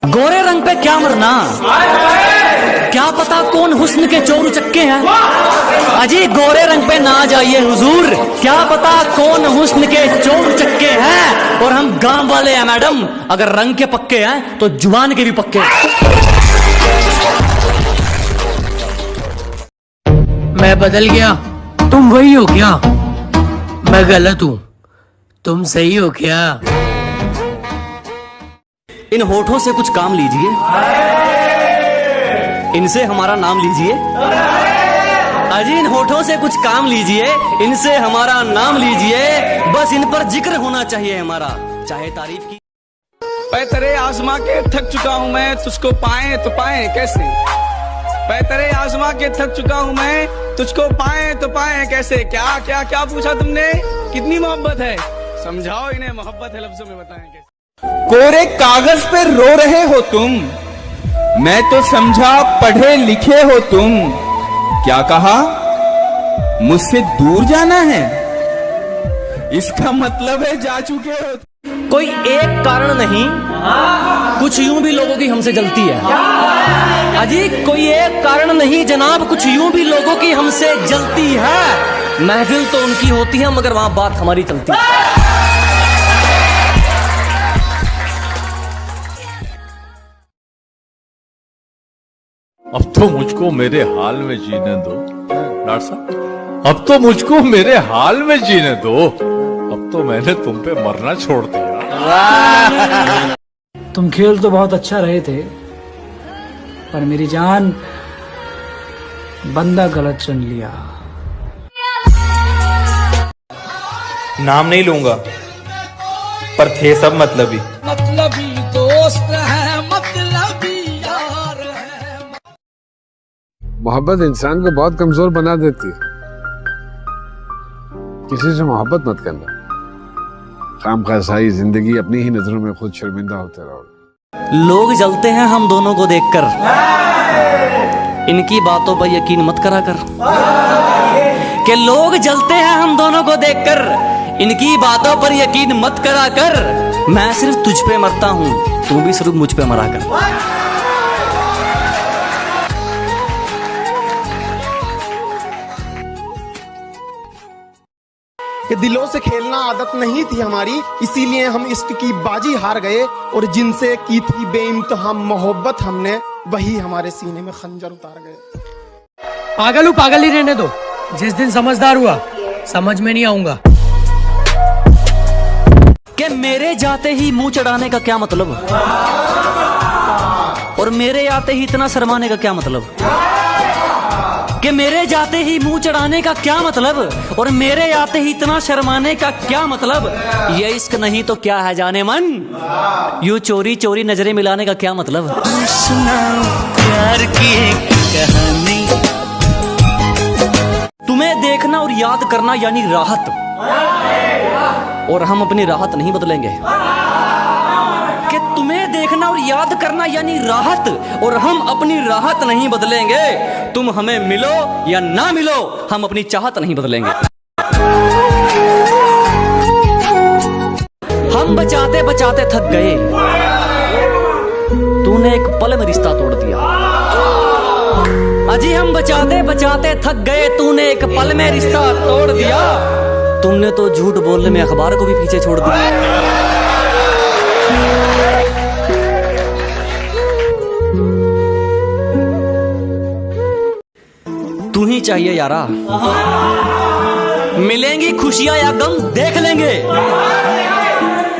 गोरे रंग पे क्या मरना, क्या पता कौन हुस्न के चोर उचक्के हैं। अजी गोरे रंग पे ना जाइए हुजूर, क्या पता कौन हुस्न के चोर उचक्के हैं। और हम गांव वाले हैं मैडम, अगर रंग के पक्के हैं तो जुबान के भी पक्के हैं। मैं बदल गया, तुम वही हो क्या? मैं गलत हूँ, तुम सही हो क्या? इन होठों से कुछ काम लीजिए, इनसे हमारा नाम लीजिए। अजी इन होठों से कुछ काम लीजिए, इनसे हमारा नाम लीजिए। बस इन पर जिक्र होना चाहिए हमारा, चाहे तारीफ की। मैं तेरे आजमा के थक चुका हूँ मैं, तुझको पाए तो पाए कैसे। मैं तेरे आजमा के थक चुका हूँ मैं, तुझको पाए तो पाए कैसे। क्या क्या क्या पूछा तुमने, कितनी मोहब्बत है? समझाओ इन्हें, मोहब्बत है लफ्जों में बताएं कैसे। कोरे कागज पे रो रहे हो तुम, मैं तो समझा पढ़े लिखे हो तुम। क्या कहा, मुझसे दूर जाना है, इसका मतलब है जा चुके हो। कोई एक कारण नहीं, कुछ यूं भी लोगों की हमसे जलती है। अजी कोई एक कारण नहीं जनाब, कुछ यूं भी लोगों की हमसे जलती है। महफिल तो उनकी होती है मगर वहां बात हमारी चलती है। अब तो मुझको मेरे हाल में जीने दो डॉक्टर साहब, अब तो मुझको मेरे हाल में जीने दो। अब तो मैंने तुम पे मरना छोड़ दिया। तुम खेल तो बहुत अच्छा रहे थे, पर मेरी जान बंदा गलत चुन लिया। नाम नहीं लूंगा, पर थे सब मतलबी। मतलबी दोस्त है, मतलबी यार है। मोहब्बत इंसान को बहुत कमजोर बना देती है। किसी से मोहब्बत मत करना, खामखा सारी जिंदगी अपनी ही नजरों में खुद शर्मिंदा होते रहोगे। लोग जलते हैं हम दोनों को देखकर, इनकी बातों पर यकीन मत करा कर। कि लोग जलते हैं हम दोनों को देखकर, इनकी बातों पर यकीन मत करा कर। मैं सिर्फ तुझ पे मरता हूं, तू भी सिर्फ मुझ पे मरा कर। कि दिलों से खेलना आदत नहीं थी हमारी, इसीलिए हम इश्क की बाजी हार गए। और जिनसे की थी बेइंतहा मोहब्बत हमने, वही हमारे सीने में खंजर उतार गए। पागल हूँ, पागल ही रहने दो। जिस दिन समझदार हुआ, समझ में नहीं आऊंगा। कि मेरे जाते ही मुंह चढ़ाने का क्या मतलब, और मेरे आते ही इतना शर्माने का क्या मतलब। कि मेरे जाते ही मुंह चढ़ाने का क्या मतलब, और मेरे आते ही इतना शर्माने का क्या मतलब। ये इश्क नहीं तो क्या है जाने मन, यूं चोरी चोरी नजरें मिलाने का क्या मतलब। प्यार की एक कहानी, तुम्हें देखना और याद करना यानी राहत, और हम अपनी राहत नहीं बदलेंगे। कि तुम्हें देखना और याद करना यानी राहत, और हम अपनी राहत नहीं बदलेंगे। तुम हमें मिलो या ना मिलो, हम अपनी चाहत नहीं बदलेंगे। हम बचाते बचाते थक गए, तूने एक पल में रिश्ता तोड़ दिया। अजी हम बचाते बचाते थक गए, तूने एक पल में रिश्ता तोड़ दिया। तुमने तो झूठ बोलने में अखबार को भी पीछे छोड़ दिया। तू ही चाहिए यारा, मिलेंगी खुशियां या गम देख लेंगे।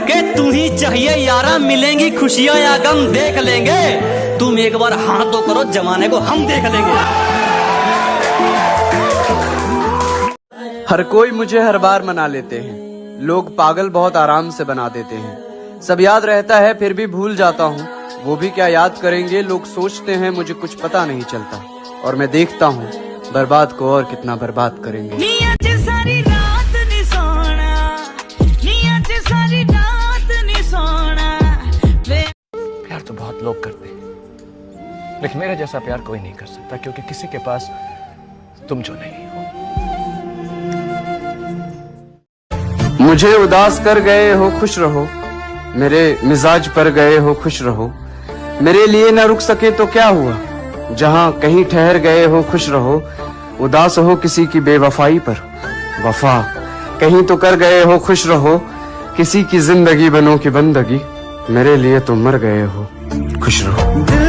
कि तू ही चाहिए यारा, मिलेंगी खुशियां या गम देख लेंगे। तुम एक बार हाथ तो करो, जमाने को हम देख लेंगे। हर कोई मुझे हर बार मना लेते हैं, लोग पागल बहुत आराम से बना देते हैं। सब याद रहता है फिर भी भूल जाता हूँ, वो भी क्या याद करेंगे। लोग सोचते हैं मुझे कुछ पता नहीं चलता, और मैं देखता हूँ बर्बाद को और कितना बर्बाद करेंगे। सारी रात नहीं सोना, सारी रात नहीं सोना। प्यार तो बहुत लोग करते हैं, लेकिन मेरे जैसा प्यार कोई नहीं कर सकता, क्योंकि किसी के पास तुम जो नहीं हो। मुझे उदास कर गए हो खुश रहो, मेरे मिजाज पर गए हो खुश रहो। मेरे लिए न रुक सके तो क्या हुआ, जहां कहीं ठहर गए हो खुश रहो, उदास हो किसी की बेवफाई पर। वफा कहीं तो कर गए हो खुश रहो, किसी की जिंदगी बनो की बंदगी, मेरे लिए तुम मर गए हो खुश रहो।